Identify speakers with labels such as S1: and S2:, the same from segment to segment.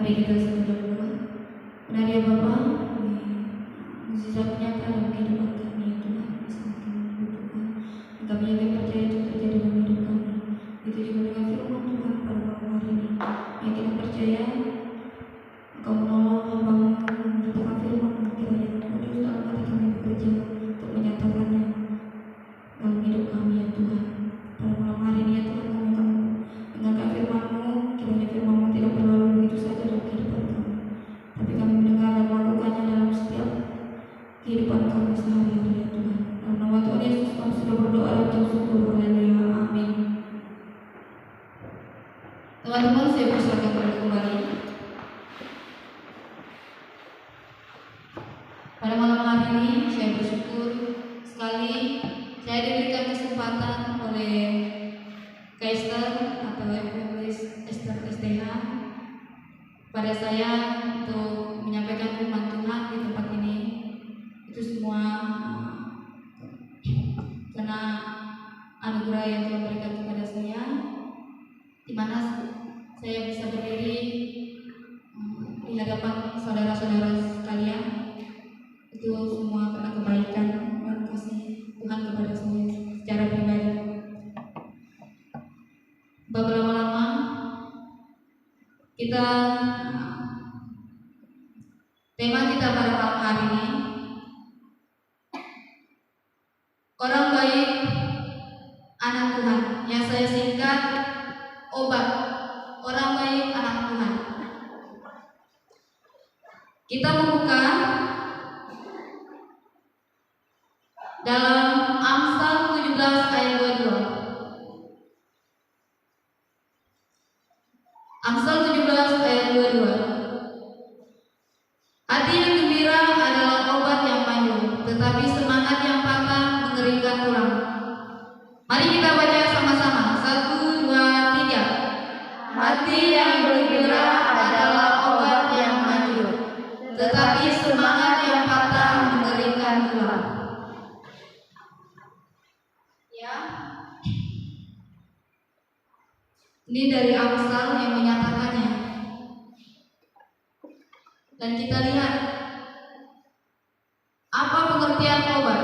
S1: Mari kita sama berdoa. Benar ya Bapa, mukjizat nyata dalam kehidupan kami ya Tuhan, sangat kami butuhkan. Dan kami yakin percaya itu terjadi dalam hidup kami. Itu juga dengan firman Tuhan pada malam hari ini. Yakin dan percaya Engkau menolong hamba-Mu memberitakan firman kiranya Roh Kudus dalam hati kami bekerja untuk menyatakannya dalam hidup kami ya Tuhan. Pada malam hari ini ya Tuhan, kami akan mendengarkan firman-Mu. Kiranya firman-Mu tidak berlalu begitu saja dalam kehidupan kami, tapi kami mendengar dan melakukannya dalam setiap kehidupan kami sehari-hari ya Tuhan. Dalam nama Tuhan Yesus kami sudah berdoa dan mengucap syukur. Haleluya, amin. Teman-teman, saya persilakan kembali. Pada malam hari ini saya bersyukur sekali saya diberikan kesempatan oleh Kaister atau Evangelis Esther SDH pada saya untuk menyampaikan firman Tuhan di tempat ini. Itu semua karena anugerah yang Tuhan berikan kepada saya, di mana saya bisa berdiri di hadapan saudara-saudara sekalian. Itu semua karena kebaikan dan kasih Tuhan kepada saya secara pribadi. Berlama-lama kita tema kita pada malam hari ini, orang baik anak Tuhan, yang saya singkat obat. Orang baik anak Tuhan. Kita membuka dalam Amsal 17 ayat 22. Amsal 17 ayat 22. Hati yang gembira adalah obat yang manjur, tetapi semangat yang patah mengeringkan tulang. Mari kita baca sama-sama. 1, 2, 3. Hati yang gembira adalah obat yang manjur, tetapi semangat yang patah mengeringkan tulang. Ya. Ini dari Amsal yang menyatakannya. Dan kita lihat apa pengertian obat.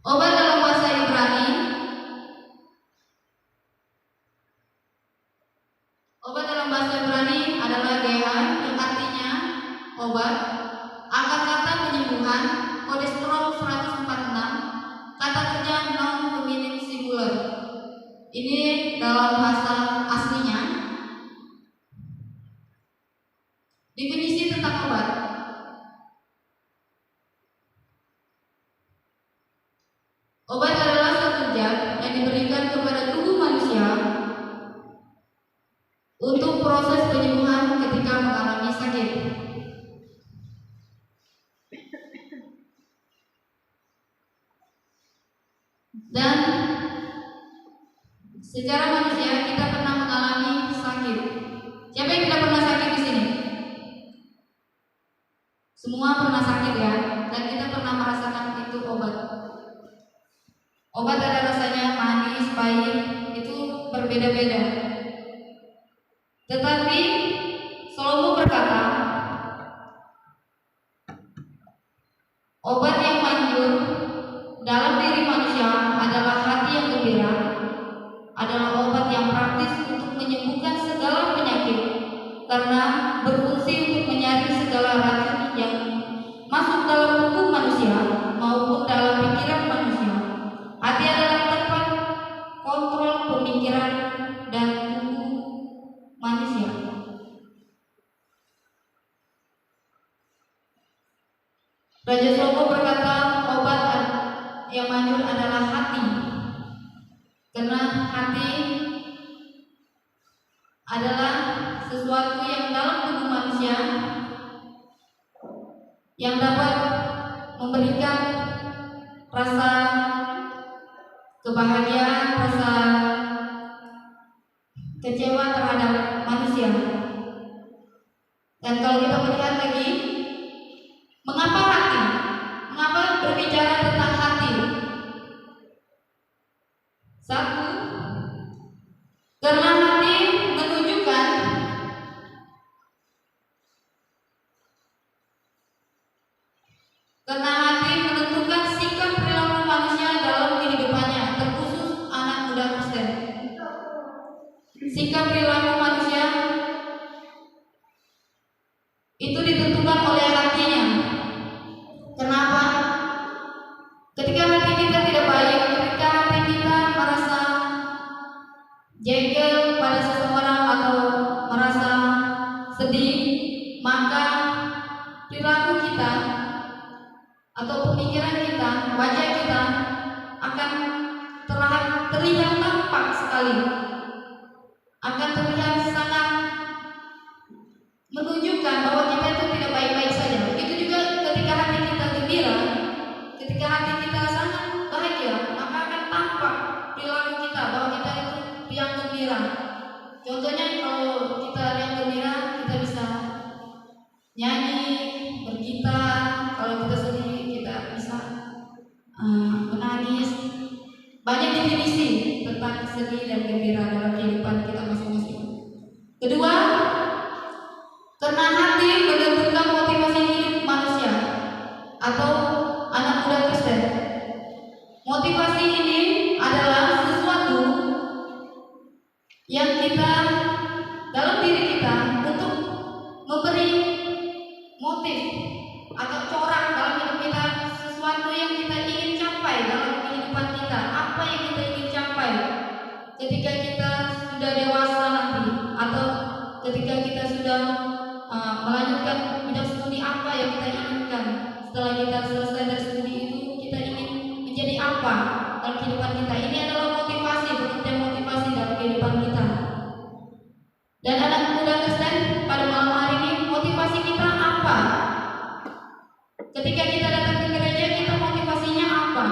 S1: Obat dalam bahasa Ibrani, adalah gehan, yang artinya obat. Akar kata penyembuhan, kolesterol 146, kata kerja non feminim singular. Ini dalam bahasa aslinya. Definisi tentang obat. Obat adalah satu zat yang diberikan kepada tubuh manusia untuk proses penyembuhan ketika mengalami sakit. Dan secara manusia kita pernah mengalami sakit. Siapa yang tidak pernah sakit di sini? Semua pernah sakit ya, dan kita pernah merasakan itu obat. Obat ada rasanya manis, pahit, itu berbeda-beda. Tetapi Salomo berkata, obat yang manjur dalam diri manusia adalah hati yang gembira, adalah obat yang praktis untuk menyembuhkan segala penyakit, karena berfungsi untuk menyaring segala racun yang masuk dalam tubuh manusia maupun dalam pikiran manusia. Hati adalah tempat kontrol pemikiran dan tubuh manusia. Raja Salomo berkata, obat yang manjur adalah hati, karena hati adalah sesuatu yang dalam tubuh manusia yang dapat memberikan rasa kebahagiaan, rasa kecewa terhadap manusia. Dan kalau kita melihat lagi, mengapa hati? Mengapa berbicara tentang hati? Satu, karena hati sikap perilaku manusia itu ditentukan oleh hatinya. Kenapa? Ketika hati kita tidak baik, ketika hati kita merasa jengkel pada seseorang atau merasa sedih, maka perilaku kita atau pemikiran kita, wajah kita akan terlihat tampak sekali, akan terlihat sangat menunjukkan bahwa kita itu tidak baik-baik saja. Begitu juga ketika hati kita gembira, ketika hati kita sangat bahagia, maka akan tampak perilaku kita bahwa kita itu yang gembira. Contohnya kalau kita yang gembira, kita bisa nyanyi, bergitar. Kalau kita sedih, kita bisa menangis. Banyak definisi tentang sedih dan gembira dalam kehidupan kita masing-masing. Kedua, karena hati menentukan motivasi hidup manusia atau anak muda Kristen. Motivasi ini adalah sesuatu yang kita dalam diri kita untuk memberi motif atau corak dalam hidup kita, sesuatu yang kita ingin capai dalam kehidupan kita. Apa yang kita ingin capai ketika kita sudah dewasa nanti, atau ketika kita sudah melanjutkan bidang studi, apa yang kita inginkan setelah kita selesai dari studi itu, kita ingin menjadi apa dalam kehidupan kita. Ini adalah motivasi, pengertian motivasi dalam kehidupan kita. Dan anak muda Kristen, pada malam hari ini, motivasi kita apa? Ketika kita datang ke gereja, kita motivasinya apa?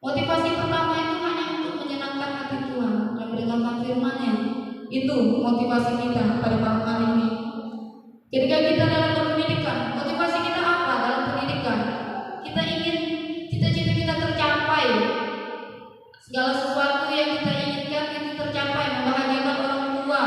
S1: Motivasi pertama itu hanya untuk menyenangkan hati Tuhan dan mendengarkan firman-Nya. Itu motivasi kita pada malam hari ini. Ketika kita dalam berpendidikan, motivasi kita apa dalam pendidikan? Kita ingin cita-cita kita tercapai. Segala sesuatu yang kita inginkan itu tercapai, membahagiakan orang tua.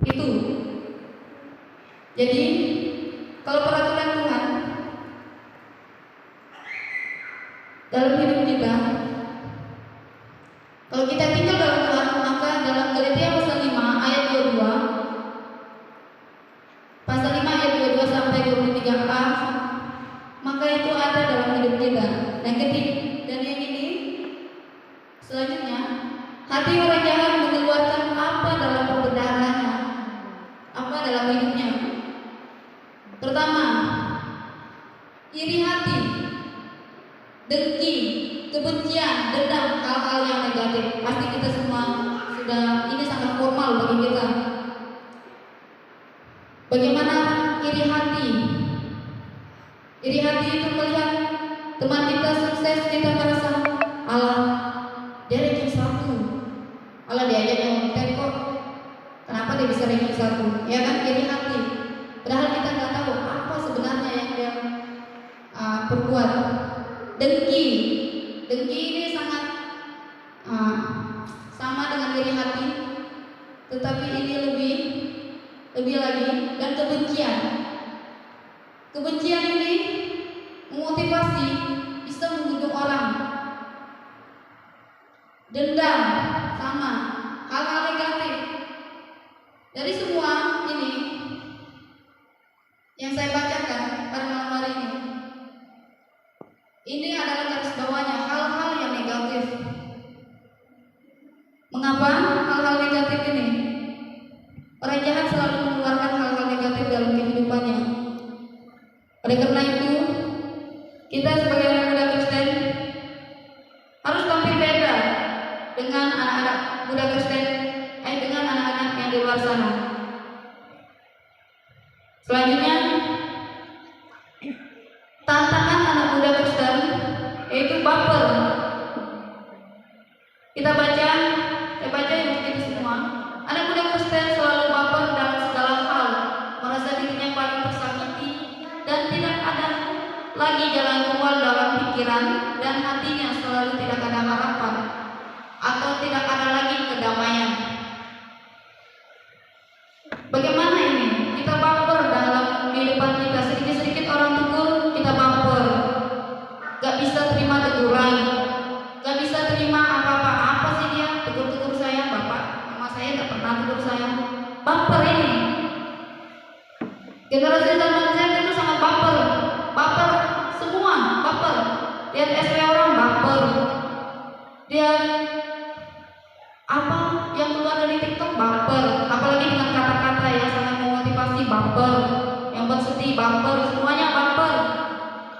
S1: Itu. Jadi kalau peraturan Tuhan dalam hidup kita, kalau kita tinggal dalam Tuhan, maka dalam Galatia pasal 5 ayat 22, pasal 5 ayat 22 sampai 23a, maka itu ada dalam hidup kita. Dan yang ini selanjutnya, hati orang jahat mengeluarkan apa dalam perbendaharanya, apa dalam hidupnya. Pertama, iri hati, dengki, kebencian, dendam, hal-hal yang negatif. Pasti kita semua sudah, ini sangat formal bagi kita. Bagaimana iri hati? Iri hati itu melihat teman kita sukses, kita merasa Allah, dia ranking 1, Allah diajak yang konten kok, kenapa dia bisa ranking 1? Ya kan, iri hati. Padahal kita nggak tahu apa sebenarnya yang dia perbuat. Dengki ini sangat sama dengan iri hati, tetapi ini lebih lagi. Dan kebencian ini memotivasi, bisa membunuh orang. Dendam sama, hal-hal negatif. Dari semua ini yang saya bacakan pada malam hari ini adalah garis bawahnya hal-hal yang negatif. Mengapa hal-hal negatif ini? Orang jahat selalu mengeluarkan hal-hal negatif dalam kehidupannya. Oleh karena itu, kita sebagai anak muda Kristen harus tampil beda dengan anak-anak muda Kristen, dengan anak-anak yang di luar sana. Selanjutnya, tantangan anak muda Kristen yaitu baper. Saya baca yang kita semua. Anak muda Kristen selalu baper dalam segala hal, merasa dirinya paling tersakiti dan tidak ada lagi jalan keluar dalam pikiran dan hatinya, selalu tidak ada harapan atau tidak ada lagi kedamaian. Bagaimana ini? Kita baper dalam kehidupan kita, sedikit-sedikit orang tegur kita baper, gak bisa terima teguran, gak bisa terima apa-apa. Apa sih dia tegur-tegur saya, bapak mama saya gak pernah tegur saya. Baper ini. Generasi zaman Z itu sangat baper semua, baper. Lihat SW orang baper, lihat apa yang keluar dari TikTok baper, apalagi dengan kata-kata yang sangat memotivasi baper, yang buat sedih baper, semuanya baper.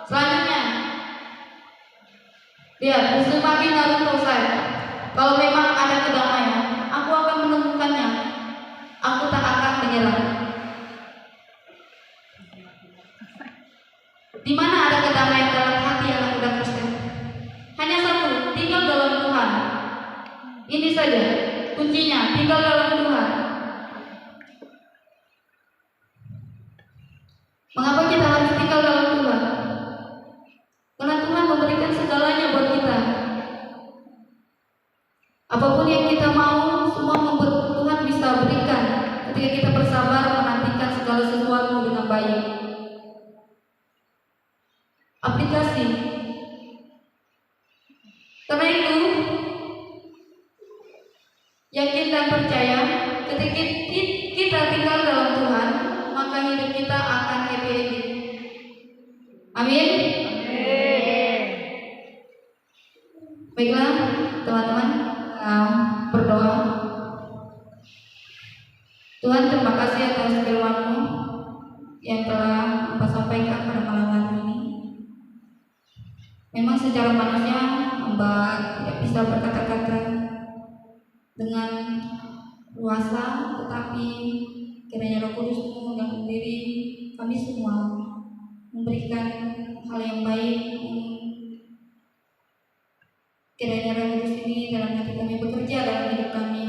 S1: Selanjutnya, lihat Uzumaki Naruto saya. Kalau memang ada kedamaian, aku akan menemukannya. Aku tak akan menyerah. Di mana ada kedamaian dalam hati anak muda Kristen? Hanya satu, tinggal dalam Tuhan. Ini saja kuncinya, tinggal dalam Tuhan. Mengapa kita harus tinggal dalam Tuhan? Karena Tuhan memberikan segalanya buat kita. Apapun yang kita mau, semua Tuhan bisa berikan ketika kita bersabar menantikan segala sesuatu dengan baik. Aplikasi. Karena itu, yakin dan percaya, ketika kita tinggal dalam Tuhan, maka hidup kita akan happy ending. Amin. Baiklah teman-teman, berdoa. Tuhan, terima kasih atas firman-Mu yang telah Engkau sampaikan pada malam hari ini. Memang secara manusia Hamba tidak bisa berkata-kata dengan luasa, tetapi kiranya Roh Kudus-Mu yang mendiri kami semua memberikan hal yang baik. Kiranya Roh Kudus ini dalam hati kami bekerja dalam hidup kami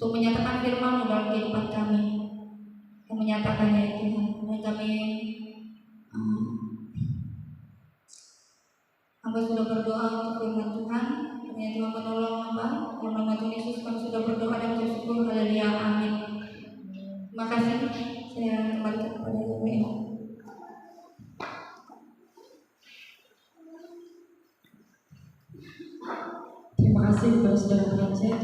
S1: untuk menyatakan firman-Mu dalam kehidupan kami, yang menyatakannya ya Tuhan. Dan kami Hamba sudah berdoa untuk firman Tuhan. Kiranya Tuhan menolong hamba. Dalam nama Tuhan Yesus kami sudah berdoa dan bersyukur. Haleluya, amin. Terima kasih. Saya kembalikan kepada Ibu.
S2: Terima kasih kepada saudara penasihat.